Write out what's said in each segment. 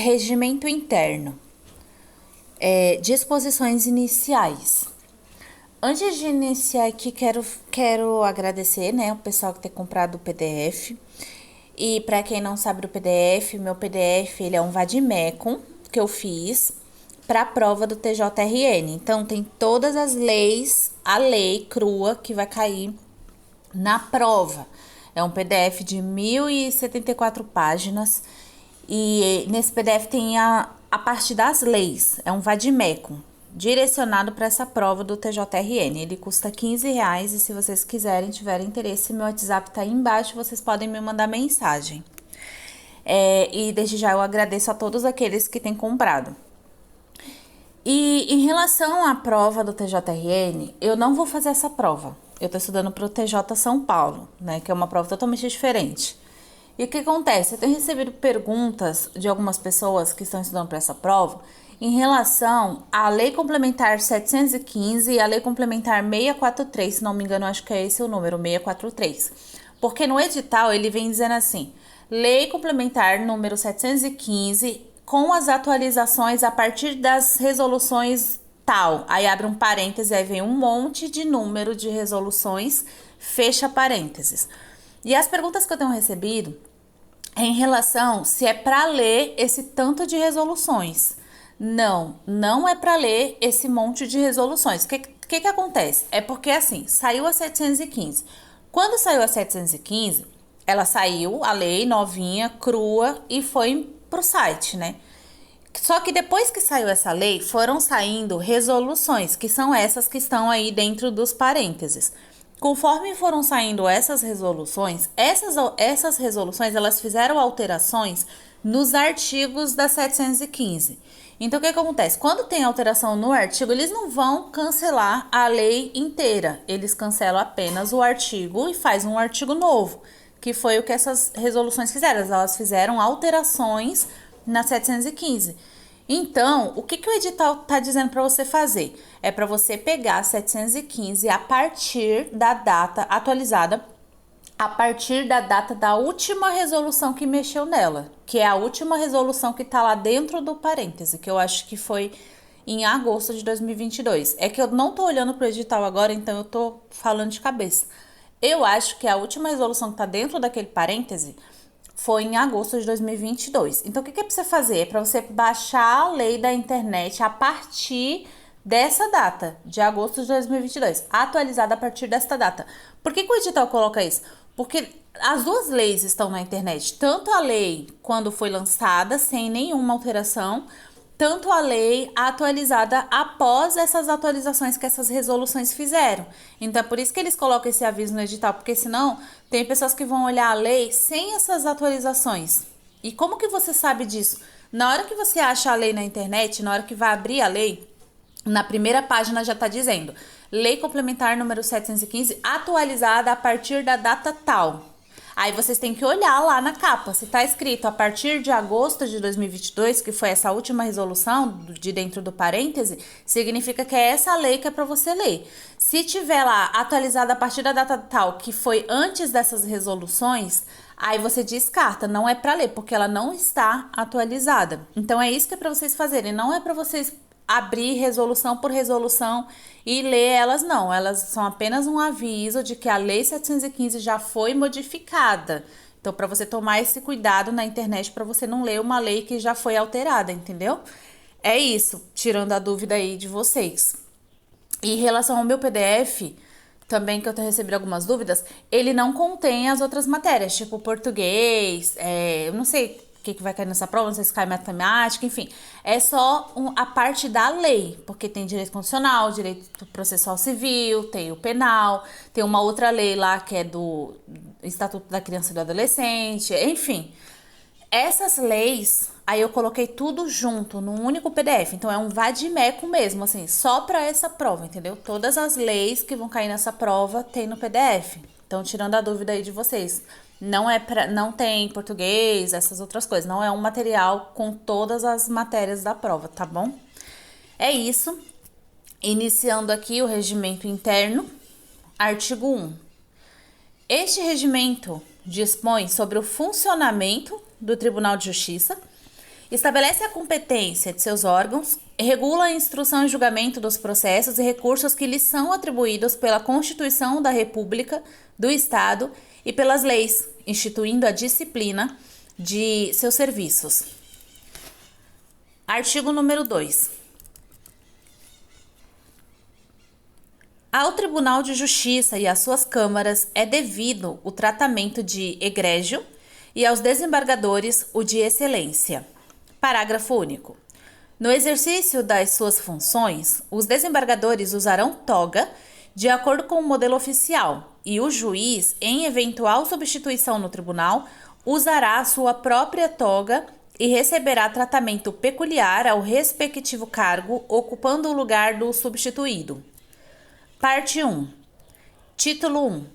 Regimento interno. Disposições iniciais. Antes de iniciar aqui, quero agradecer, né, o pessoal que tem comprado o PDF. E para quem não sabe do PDF, meu PDF ele é um vade-mecum que eu fiz para a prova do TJRN. Então tem todas as leis, a lei crua que vai cair na prova. É um PDF de 1074 páginas e nesse PDF tem a parte das leis. É um vade-mecum direcionado para essa prova do TJRN. Ele custa R$15 e se vocês quiserem, tiverem interesse, meu WhatsApp tá aí embaixo, vocês podem me mandar mensagem. E desde já eu agradeço a todos aqueles que têm comprado. E em relação à prova do TJRN, eu não vou fazer essa prova. Eu tô estudando para o TJ São Paulo, né, que é uma prova totalmente diferente. E o que acontece? Eu tenho recebido perguntas de algumas pessoas que estão estudando para essa prova em relação à Lei Complementar 715 e a Lei Complementar 643, se não me engano, acho que é esse o número, 643. Porque no edital ele vem dizendo assim, Lei Complementar número 715 com as atualizações a partir das resoluções tal. Aí abre um parêntese, aí vem um monte de número de resoluções, fecha parênteses. E as perguntas que eu tenho recebido é em relação se é para ler esse tanto de resoluções. Não é para ler esse monte de resoluções. O que acontece? É porque assim, saiu a 715. Quando saiu a 715, ela saiu, a lei novinha, crua, e foi pro site, né? Só que depois que saiu essa lei, foram saindo resoluções, que são essas que estão aí dentro dos parênteses. Conforme foram saindo essas resoluções, essas resoluções, elas fizeram alterações nos artigos da 715. Então, o que acontece? Quando tem alteração no artigo, eles não vão cancelar a lei inteira. Eles cancelam apenas o artigo e faz um artigo novo, que foi o que essas resoluções fizeram. Elas fizeram alterações na 715. Então, o que o edital está dizendo para você fazer? É para você pegar a 715 a partir da data atualizada, a partir da data da última resolução que mexeu nela, que é a última resolução que está lá dentro do parêntese, que eu acho que foi em agosto de 2022. É que eu não tô olhando pro edital agora, então eu tô falando de cabeça. Eu acho que a última resolução que está dentro daquele parêntese foi em agosto de 2022. Então, o que é para você fazer? É para você baixar a lei da internet a partir dessa data, de agosto de 2022, atualizada a partir desta data. Por que o edital coloca isso? Porque as duas leis estão na internet, tanto a lei quando foi lançada, sem nenhuma alteração, tanto a lei atualizada após essas atualizações que essas resoluções fizeram. Então, é por isso que eles colocam esse aviso no edital, porque senão tem pessoas que vão olhar a lei sem essas atualizações. E como que você sabe disso? Na hora que você acha a lei na internet, na hora que vai abrir a lei, na primeira página já está dizendo Lei Complementar número 715, atualizada a partir da data tal. Aí vocês têm que olhar lá na capa, se tá escrito a partir de agosto de 2022, que foi essa última resolução de dentro do parêntese, significa que é essa lei que é para você ler. Se tiver lá atualizada a partir da data tal, que foi antes dessas resoluções, aí você descarta, não é para ler, porque ela não está atualizada. Então é isso que é para vocês fazerem, não é para vocês abrir resolução por resolução e ler elas, não. Elas são apenas um aviso de que a Lei 715 já foi modificada. Então, para você tomar esse cuidado na internet, para você não ler uma lei que já foi alterada, entendeu? É isso, tirando a dúvida aí de vocês. E em relação ao meu PDF, também que eu tenho recebido algumas dúvidas, ele não contém as outras matérias, tipo português, eu não sei o que vai cair nessa prova, não sei se cai matemática, enfim. É só a parte da lei, porque tem direito constitucional, direito processual civil, tem o penal, tem uma outra lei lá que é do Estatuto da Criança e do Adolescente, enfim. Essas leis, aí eu coloquei tudo junto num único PDF. Então é um vade-mecum mesmo, assim, só para essa prova, entendeu? Todas as leis que vão cair nessa prova tem no PDF. Então, tirando a dúvida aí de vocês, não tem português, essas outras coisas. Não é um material com todas as matérias da prova, tá bom? É isso. Iniciando aqui o regimento interno, artigo 1. Este regimento dispõe sobre o funcionamento do Tribunal de Justiça Estabelece a competência de seus órgãos, regula a instrução e julgamento dos processos e recursos que lhes são atribuídos pela Constituição da República, do Estado e pelas leis, instituindo a disciplina de seus serviços. Artigo número 2. Ao Tribunal de Justiça e às suas câmaras é devido o tratamento de egrégio e aos desembargadores o de excelência. Parágrafo único. No exercício das suas funções, os desembargadores usarão toga de acordo com o modelo oficial e o juiz, em eventual substituição no tribunal, usará a sua própria toga e receberá tratamento peculiar ao respectivo cargo, ocupando o lugar do substituído. Parte 1. Título 1.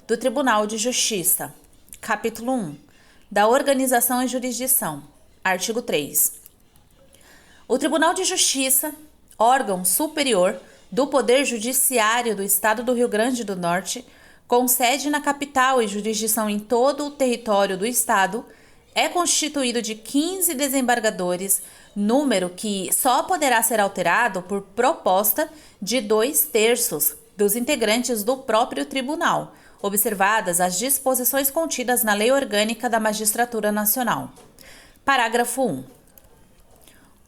Do Tribunal de Justiça. Capítulo 1. Da Organização e Jurisdição. Artigo 3. O Tribunal de Justiça, órgão superior do Poder Judiciário do Estado do Rio Grande do Norte, com sede na capital e jurisdição em todo o território do Estado, é constituído de 15 desembargadores, número que só poderá ser alterado por proposta de 2/3 dos integrantes do próprio tribunal, observadas as disposições contidas na Lei Orgânica da Magistratura Nacional. Parágrafo 1.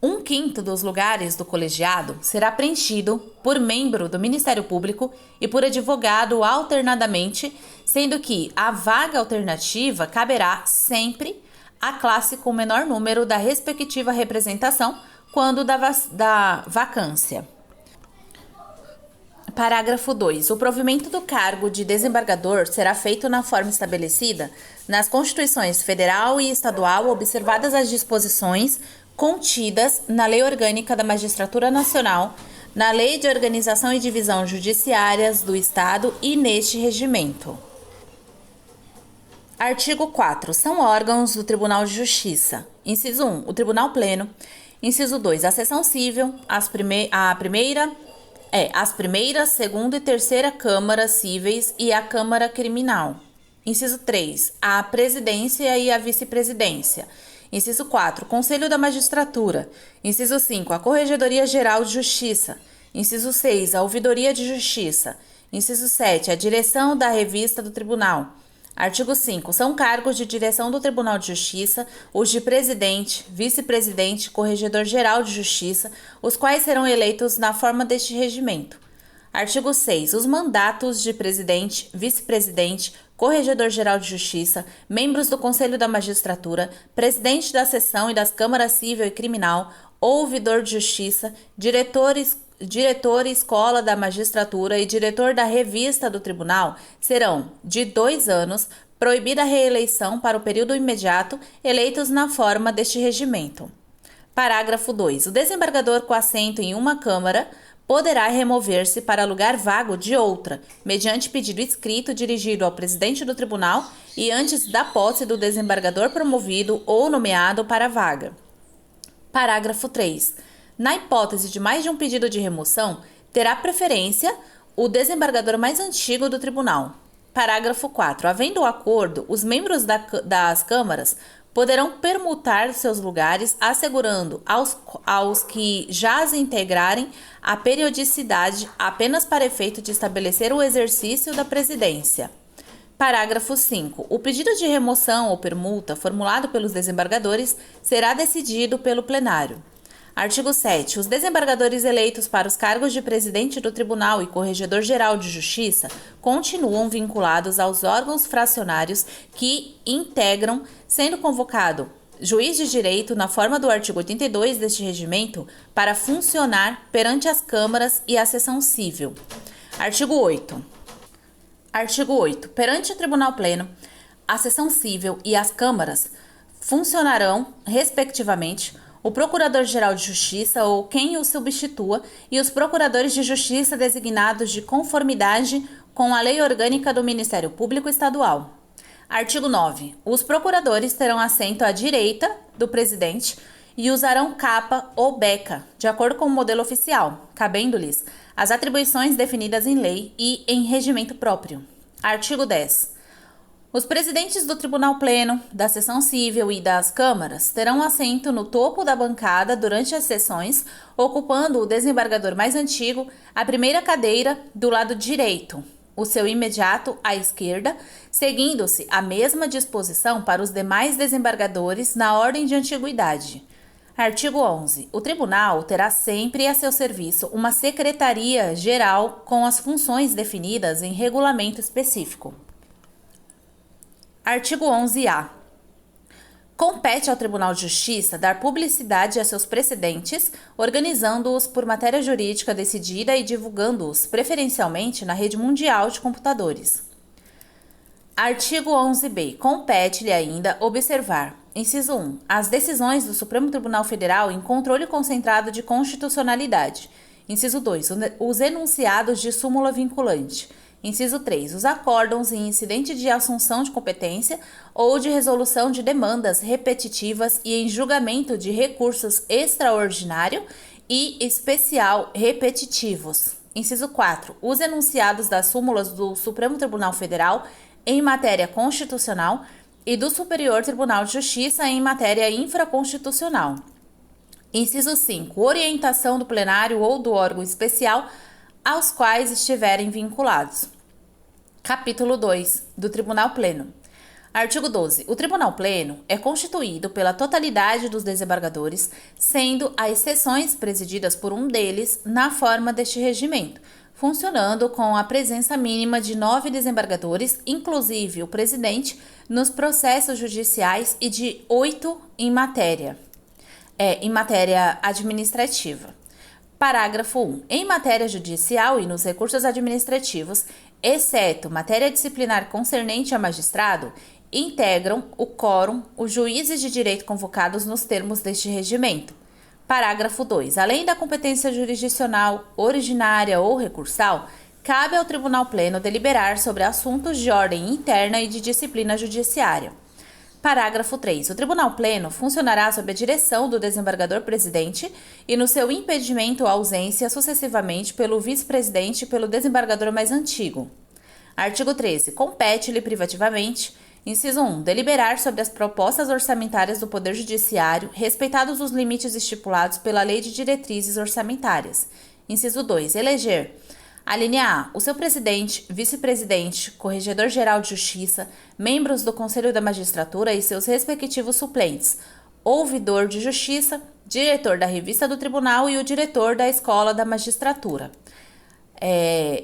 1/5 dos lugares do colegiado será preenchido por membro do Ministério Público e por advogado alternadamente, sendo que a vaga alternativa caberá sempre à classe com menor número da respectiva representação quando da vacância. Parágrafo 2. O provimento do cargo de desembargador será feito na forma estabelecida nas Constituições Federal e Estadual, observadas as disposições contidas na Lei Orgânica da Magistratura Nacional, na Lei de Organização e Divisão Judiciárias do Estado e neste regimento. Artigo 4. São órgãos do Tribunal de Justiça. Inciso 1. O Tribunal Pleno. Inciso 2. A Seção Cível, as primeira, segunda e terceira Câmaras Cíveis e a Câmara Criminal. Inciso 3. A Presidência e a Vice-Presidência. Inciso 4. Conselho da Magistratura. Inciso 5. A Corregedoria Geral de Justiça. Inciso 6. A Ouvidoria de Justiça. Inciso 7. A Direção da Revista do Tribunal. Artigo 5. São cargos de direção do Tribunal de Justiça os de presidente, vice-presidente, corregedor-geral de justiça, os quais serão eleitos na forma deste regimento. Artigo 6. Os mandatos de presidente, vice-presidente, corregedor-geral de justiça, membros do Conselho da Magistratura, presidente da seção e das câmaras civil e criminal, ouvidor de justiça, diretor escola da magistratura e diretor da revista do tribunal serão de 2 anos, proibida a reeleição para o período imediato, eleitos na forma deste regimento. Parágrafo 2. O desembargador com assento em uma Câmara poderá remover-se para lugar vago de outra, mediante pedido escrito dirigido ao presidente do tribunal e antes da posse do desembargador promovido ou nomeado para a vaga. Parágrafo 3. Na hipótese de mais de um pedido de remoção, terá preferência o desembargador mais antigo do tribunal. Parágrafo 4. Havendo acordo, os membros das câmaras poderão permutar seus lugares, assegurando aos que já as integrarem a periodicidade apenas para efeito de estabelecer o exercício da presidência. Parágrafo 5. O pedido de remoção ou permuta formulado pelos desembargadores será decidido pelo plenário. Artigo 7. Os desembargadores eleitos para os cargos de presidente do Tribunal e Corregedor-Geral de Justiça continuam vinculados aos órgãos fracionários que integram, sendo convocado juiz de direito na forma do artigo 82 deste regimento para funcionar perante as câmaras e a seção cível. Artigo 8. Perante o Tribunal Pleno, a seção cível e as câmaras funcionarão, respectivamente, o Procurador-Geral de Justiça ou quem o substitua e os Procuradores de Justiça designados de conformidade com a Lei Orgânica do Ministério Público Estadual. Artigo 9. Os procuradores terão assento à direita do presidente e usarão capa ou beca, de acordo com o modelo oficial, cabendo-lhes as atribuições definidas em lei e em regimento próprio. Artigo 10. Os presidentes do Tribunal Pleno, da Seção Cível e das câmaras terão assento no topo da bancada durante as sessões, ocupando o desembargador mais antigo, a primeira cadeira do lado direito, o seu imediato à esquerda, seguindo-se a mesma disposição para os demais desembargadores na ordem de antiguidade. Artigo 11. O Tribunal terá sempre a seu serviço uma secretaria-geral com as funções definidas em regulamento específico. Artigo 11-A. Compete ao Tribunal de Justiça dar publicidade a seus precedentes, organizando-os por matéria jurídica decidida e divulgando-os, preferencialmente, na rede mundial de computadores. Artigo 11-B. Compete-lhe ainda observar, inciso 1, as decisões do Supremo Tribunal Federal em controle concentrado de constitucionalidade. Inciso 2, os enunciados de súmula vinculante. Inciso 3. Os acórdãos em incidente de assunção de competência ou de resolução de demandas repetitivas e em julgamento de recursos extraordinário e especial repetitivos. Inciso 4. Os enunciados das súmulas do Supremo Tribunal Federal em matéria constitucional e do Superior Tribunal de Justiça em matéria infraconstitucional. Inciso 5. Orientação do plenário ou do órgão especial aos quais estiverem vinculados. Capítulo 2 do Tribunal Pleno. Artigo 12. O Tribunal Pleno é constituído pela totalidade dos desembargadores, sendo as sessões presididas por um deles na forma deste regimento, funcionando com a presença mínima de 9 desembargadores, inclusive o presidente, nos processos judiciais e de 8 em matéria administrativa. Parágrafo 1. Em matéria judicial e nos recursos administrativos, exceto matéria disciplinar concernente a magistrado, integram o quórum os juízes de direito convocados nos termos deste regimento. Parágrafo 2. Além da competência jurisdicional, originária ou recursal, cabe ao Tribunal Pleno deliberar sobre assuntos de ordem interna e de disciplina judiciária. Parágrafo 3. O Tribunal Pleno funcionará sob a direção do desembargador-presidente e no seu impedimento ou ausência sucessivamente pelo vice-presidente e pelo desembargador mais antigo. Artigo 13. Compete-lhe privativamente, inciso 1, deliberar sobre as propostas orçamentárias do Poder Judiciário, respeitados os limites estipulados pela Lei de Diretrizes Orçamentárias. Inciso 2. Eleger. A linha A. O seu presidente, vice-presidente, corregedor-geral de justiça, membros do Conselho da Magistratura e seus respectivos suplentes, ouvidor de justiça, diretor da revista do tribunal e o diretor da escola da magistratura.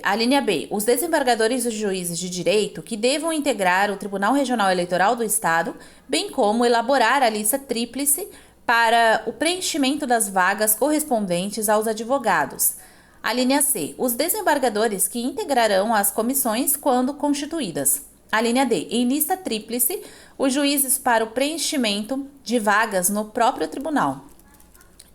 A linha B. Os desembargadores e juízes de direito que devam integrar o Tribunal Regional Eleitoral do Estado, bem como elaborar a lista tríplice para o preenchimento das vagas correspondentes aos advogados. A linha C. Os desembargadores que integrarão as comissões quando constituídas. A linha D. Em lista tríplice, os juízes para o preenchimento de vagas no próprio tribunal.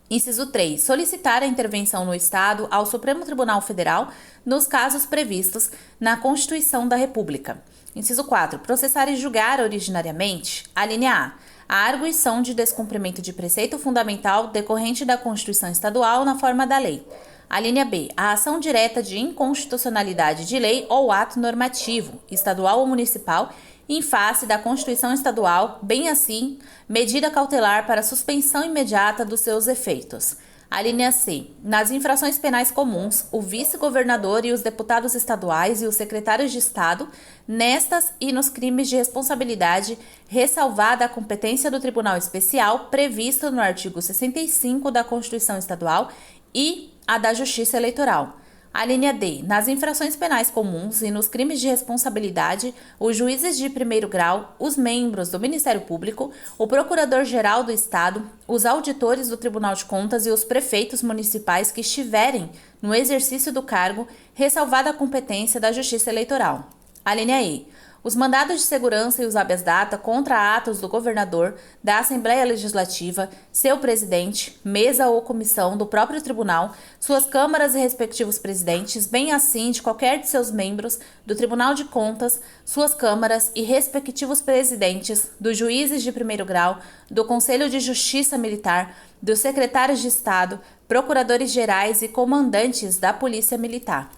Inciso 3. Solicitar a intervenção no Estado ao Supremo Tribunal Federal nos casos previstos na Constituição da República. Inciso 4. Processar e julgar originariamente. A linha A. A arguição de descumprimento de preceito fundamental decorrente da Constituição Estadual na forma da lei. A linha B. A ação direta de inconstitucionalidade de lei ou ato normativo, estadual ou municipal, em face da Constituição Estadual, bem assim, medida cautelar para suspensão imediata dos seus efeitos. A linha C. Nas infrações penais comuns, o vice-governador e os deputados estaduais e os secretários de Estado, nestas e nos crimes de responsabilidade, ressalvada a competência do Tribunal Especial prevista no artigo 65 da Constituição Estadual e a da Justiça Eleitoral. A linha D. Nas infrações penais comuns e nos crimes de responsabilidade, os juízes de primeiro grau, os membros do Ministério Público, o Procurador-Geral do Estado, os auditores do Tribunal de Contas e os prefeitos municipais que estiverem no exercício do cargo, ressalvada a competência da Justiça Eleitoral. A linha E. Os mandados de segurança e os habeas data contra atos do governador, da Assembleia Legislativa, seu presidente, mesa ou comissão do próprio tribunal, suas câmaras e respectivos presidentes, bem assim de qualquer de seus membros, do Tribunal de Contas, suas câmaras e respectivos presidentes, dos juízes de primeiro grau, do Conselho de Justiça Militar, dos secretários de Estado, procuradores gerais e comandantes da Polícia Militar.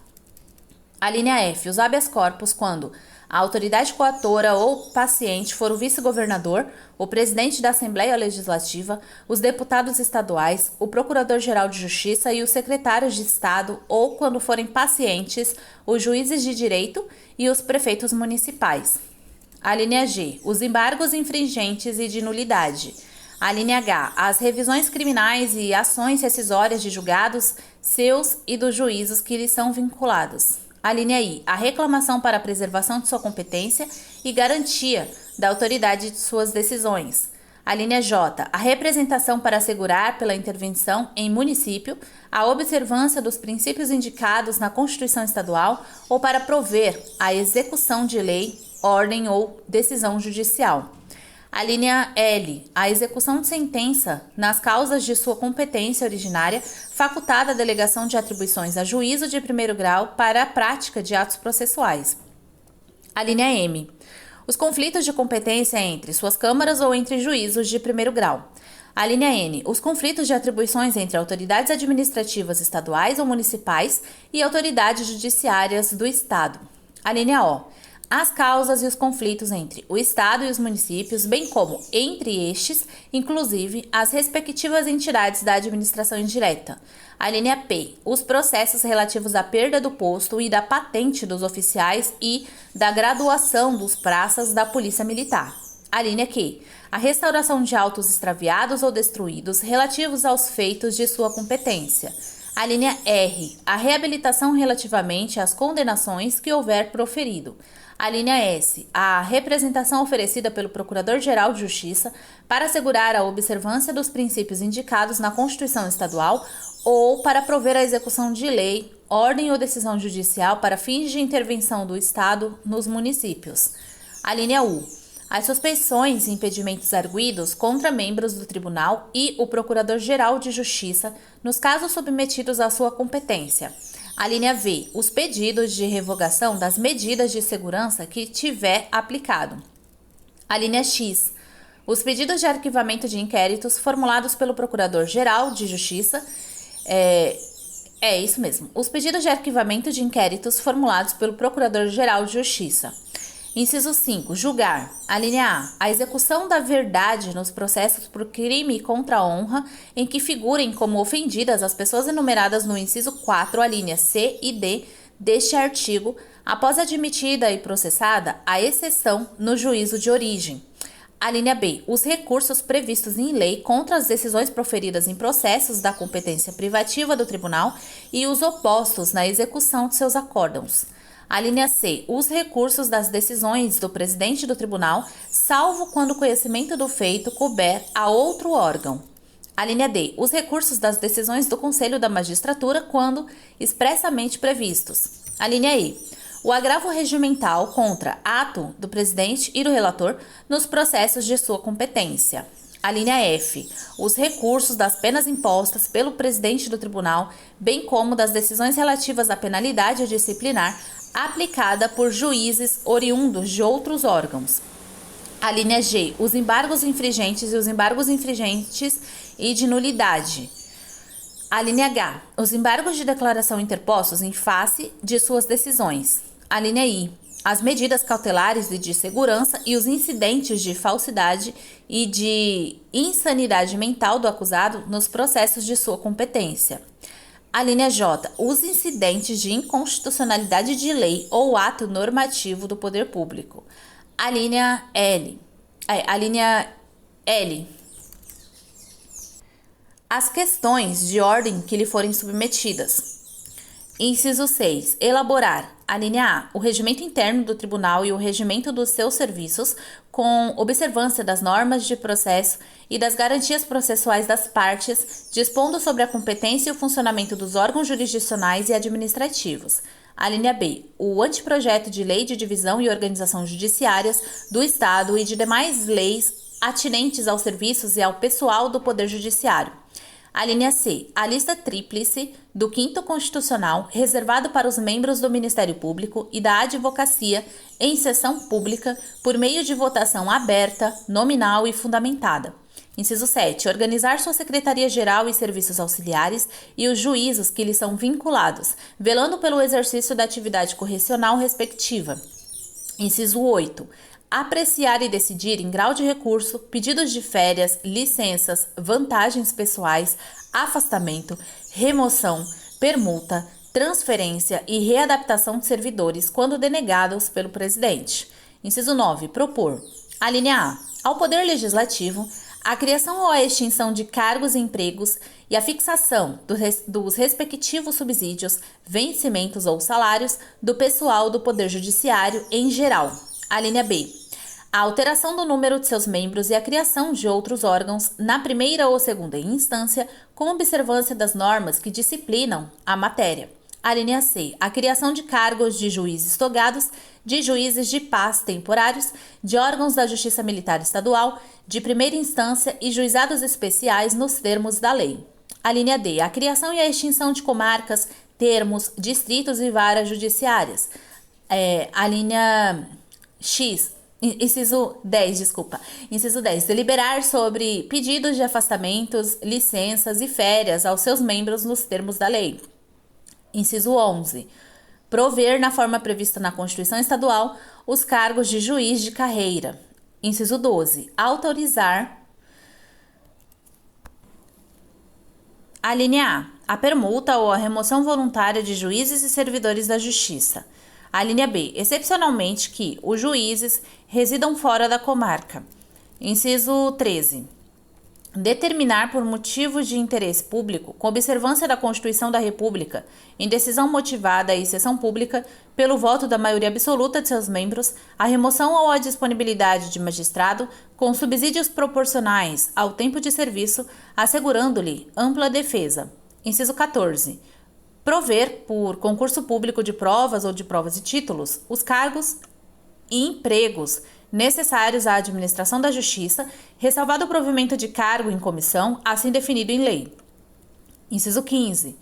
A linha F. Os habeas corpus quando A autoridade coatora ou paciente for o vice-governador, o presidente da Assembleia Legislativa, os deputados estaduais, o procurador-geral de Justiça e os secretários de Estado ou, quando forem pacientes, os juízes de direito e os prefeitos municipais. A linha G, os embargos infringentes e de nulidade. A linha H, as revisões criminais e ações rescisórias de julgados seus e dos juízos que lhes são vinculados. A linha I, a reclamação para a preservação de sua competência e garantia da autoridade de suas decisões. A linha J, a representação para assegurar pela intervenção em município a observância dos princípios indicados na Constituição Estadual ou para prover a execução de lei, ordem ou decisão judicial. A linha L, a execução de sentença nas causas de sua competência originária, facultada a delegação de atribuições a juízo de primeiro grau para a prática de atos processuais. A linha M, os conflitos de competência entre suas câmaras ou entre juízos de primeiro grau. A linha N, os conflitos de atribuições entre autoridades administrativas estaduais ou municipais e autoridades judiciárias do Estado. A linha O, as causas e os conflitos entre o Estado e os municípios, bem como entre estes, inclusive as respectivas entidades da administração indireta. A linha P, os processos relativos à perda do posto e da patente dos oficiais e da graduação dos praças da Polícia Militar. A linha Q, a restauração de autos extraviados ou destruídos relativos aos feitos de sua competência. A linha R, a reabilitação relativamente às condenações que houver proferido. A linha S, a representação oferecida pelo Procurador-Geral de Justiça para assegurar a observância dos princípios indicados na Constituição Estadual ou para prover a execução de lei, ordem ou decisão judicial para fins de intervenção do Estado nos municípios. A linha U, as suspeições e impedimentos arguidos contra membros do Tribunal e o Procurador-Geral de Justiça nos casos submetidos à sua competência. A linha V, os pedidos de revogação das medidas de segurança que tiver aplicado. A linha X, os pedidos de arquivamento de inquéritos formulados pelo Procurador-Geral de Justiça. Isso mesmo. Os pedidos de arquivamento de inquéritos formulados pelo Procurador-Geral de Justiça. Inciso 5. Julgar. A linha A, a execução da verdade nos processos por crime contra a honra em que figurem como ofendidas as pessoas enumeradas no inciso 4, a linha C e D deste artigo, após admitida e processada a exceção no juízo de origem. A linha B, os recursos previstos em lei contra as decisões proferidas em processos da competência privativa do tribunal e os opostos na execução de seus acórdãos. A linha C, os recursos das decisões do presidente do tribunal, salvo quando o conhecimento do feito couber a outro órgão. A linha D, os recursos das decisões do Conselho da Magistratura, quando expressamente previstos. A linha E, o agravo regimental contra ato do presidente e do relator nos processos de sua competência. A linha F, os recursos das penas impostas pelo presidente do tribunal, bem como das decisões relativas à penalidade disciplinar aplicada por juízes oriundos de outros órgãos. A linha G, os embargos infringentes e os embargos infringentes e de nulidade. A linha H, os embargos de declaração interpostos em face de suas decisões. A linha I, as medidas cautelares e de segurança e os incidentes de falsidade e de insanidade mental do acusado nos processos de sua competência. A linha J, os incidentes de inconstitucionalidade de lei ou ato normativo do poder público. A linha L, as questões de ordem que lhe forem submetidas. Inciso 6. Elaborar. A linha A, o regimento interno do tribunal e o regimento dos seus serviços, com observância das normas de processo e das garantias processuais das partes, dispondo sobre a competência e o funcionamento dos órgãos jurisdicionais e administrativos. A linha B, o anteprojeto de lei de divisão e organização judiciárias do Estado e de demais leis atinentes aos serviços e ao pessoal do Poder Judiciário. A linha C, a lista tríplice do 5º Constitucional, reservado para os membros do Ministério Público e da Advocacia em sessão pública, por meio de votação aberta, nominal e fundamentada. Inciso 7. Organizar sua Secretaria-Geral e serviços auxiliares e os juízos que lhes são vinculados, velando pelo exercício da atividade correcional respectiva. Inciso 8. Apreciar e decidir em grau de recurso pedidos de férias, licenças, vantagens pessoais, afastamento, remoção, permuta, transferência e readaptação de servidores quando denegados pelo presidente. Inciso 9. Propor. A linha A. Ao Poder Legislativo, a criação ou a extinção de cargos e empregos e a fixação dos respectivos subsídios, vencimentos ou salários do pessoal do Poder Judiciário em geral. A linha B. A alteração do número de seus membros e a criação de outros órgãos na primeira ou segunda instância, com observância das normas que disciplinam a matéria. A linha C. A criação de cargos de juízes togados, de juízes de paz temporários, de órgãos da Justiça Militar Estadual, de primeira instância e juizados especiais nos termos da lei. A linha D. A criação e a extinção de comarcas, termos, distritos e varas judiciárias. A linha X. Inciso 10. Deliberar sobre pedidos de afastamentos, licenças e férias aos seus membros nos termos da lei. Inciso 11. Prover, na forma prevista na Constituição Estadual, os cargos de juiz de carreira. Inciso 12. Autorizar a linha A. A permuta ou a remoção voluntária de juízes e servidores da Justiça. A linha B. Excepcionalmente que os juízes residam fora da comarca. Inciso 13. Determinar por motivos de interesse público, com observância da Constituição da República, em decisão motivada e sessão pública, pelo voto da maioria absoluta de seus membros, a remoção ou a disponibilidade de magistrado com subsídios proporcionais ao tempo de serviço, assegurando-lhe ampla defesa. Inciso 14. Prover, por concurso público de provas ou de provas e títulos, os cargos e empregos necessários à administração da Justiça, ressalvado o provimento de cargo em comissão, assim definido em lei. Inciso 15.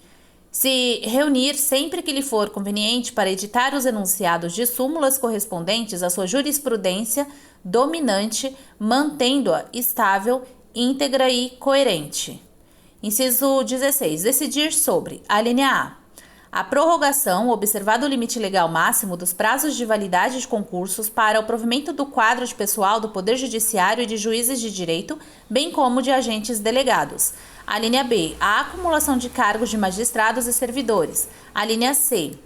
Se reunir sempre que lhe for conveniente para editar os enunciados de súmulas correspondentes à sua jurisprudência dominante, mantendo-a estável, íntegra e coerente. Inciso 16. Decidir sobre a linha A. A prorrogação, observado o limite legal máximo dos prazos de validade de concursos para o provimento do quadro de pessoal do Poder Judiciário e de juízes de direito, bem como de agentes delegados. A linha B. A acumulação de cargos de magistrados e servidores. A linha C.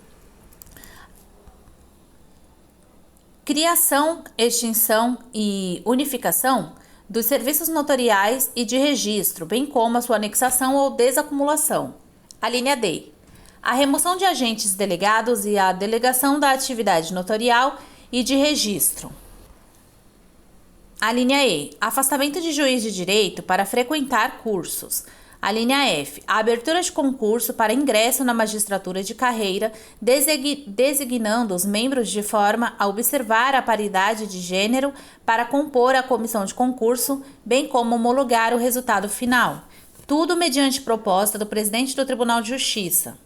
Criação, extinção e unificação dos serviços notoriais e de registro, bem como a sua anexação ou desacumulação. A linha D. A remoção de agentes delegados e a delegação da atividade notorial e de registro. A linha E. Afastamento de juiz de direito para frequentar cursos. A linha F. A abertura de concurso para ingresso na magistratura de carreira, designando os membros de forma a observar a paridade de gênero para compor a comissão de concurso, bem como homologar o resultado final. Tudo mediante proposta do presidente do Tribunal de Justiça.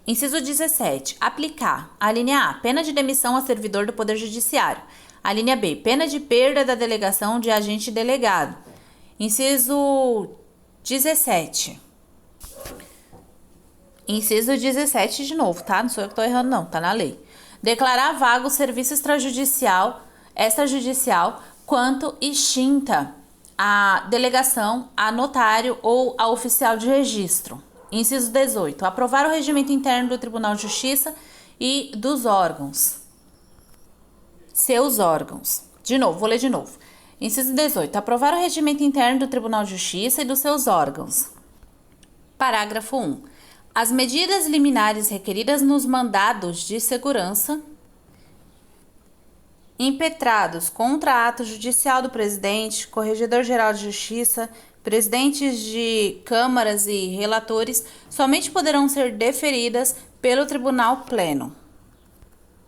Inciso 17. Aplicar. A linha A. Pena de demissão a servidor do Poder Judiciário. A linha B. Pena de perda da delegação de agente delegado. Inciso 17. Inciso 17 de novo, tá? Não sou eu que tô errando, não. Tá na lei. Declarar vago o serviço extrajudicial, quanto extinta a delegação a notário ou a oficial de registro. Inciso 18. Aprovar o regimento interno do Tribunal de Justiça e dos órgãos. Seus órgãos. Vou ler de novo. Inciso 18. Aprovar o regimento interno do Tribunal de Justiça e dos seus órgãos. Parágrafo 1. As medidas liminares requeridas nos mandados de segurança impetrados contra ato judicial do presidente, corregedor-geral de justiça, presidentes de câmaras e relatores somente poderão ser deferidas pelo Tribunal Pleno.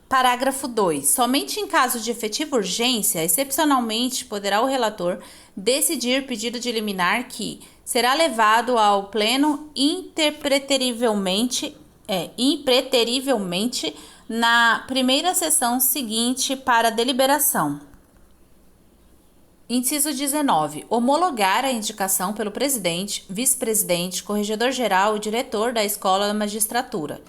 Parágrafo 2. Somente em caso de efetiva urgência, excepcionalmente, poderá o relator decidir pedido de liminar que será levado ao Pleno impreterivelmente na primeira sessão seguinte para deliberação. Inciso 19. Homologar a indicação pelo presidente, vice-presidente, corregedor-geral e diretor da Escola da Magistratura.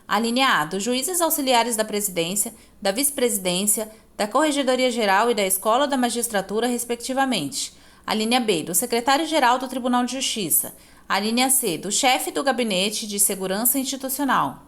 A linha A, dos juízes auxiliares da presidência, da vice-presidência, da Corregedoria-Geral e da Escola da Magistratura, respectivamente. A linha B, do secretário-geral do Tribunal de Justiça. A linha C, do chefe do Gabinete de Segurança Institucional.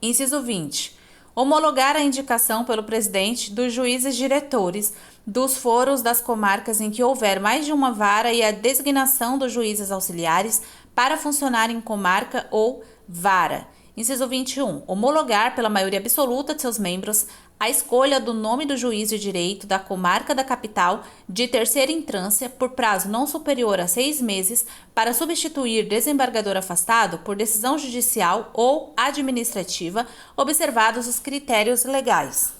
Inciso 20. Homologar a indicação pelo presidente dos juízes diretores dos foros das comarcas em que houver mais de uma vara e a designação dos juízes auxiliares para funcionar em comarca ou vara. Inciso 21. Homologar pela maioria absoluta de seus membros a escolha do nome do juiz de direito da comarca da capital de terceira instância por prazo não superior a 6 meses para substituir desembargador afastado por decisão judicial ou administrativa, observados os critérios legais.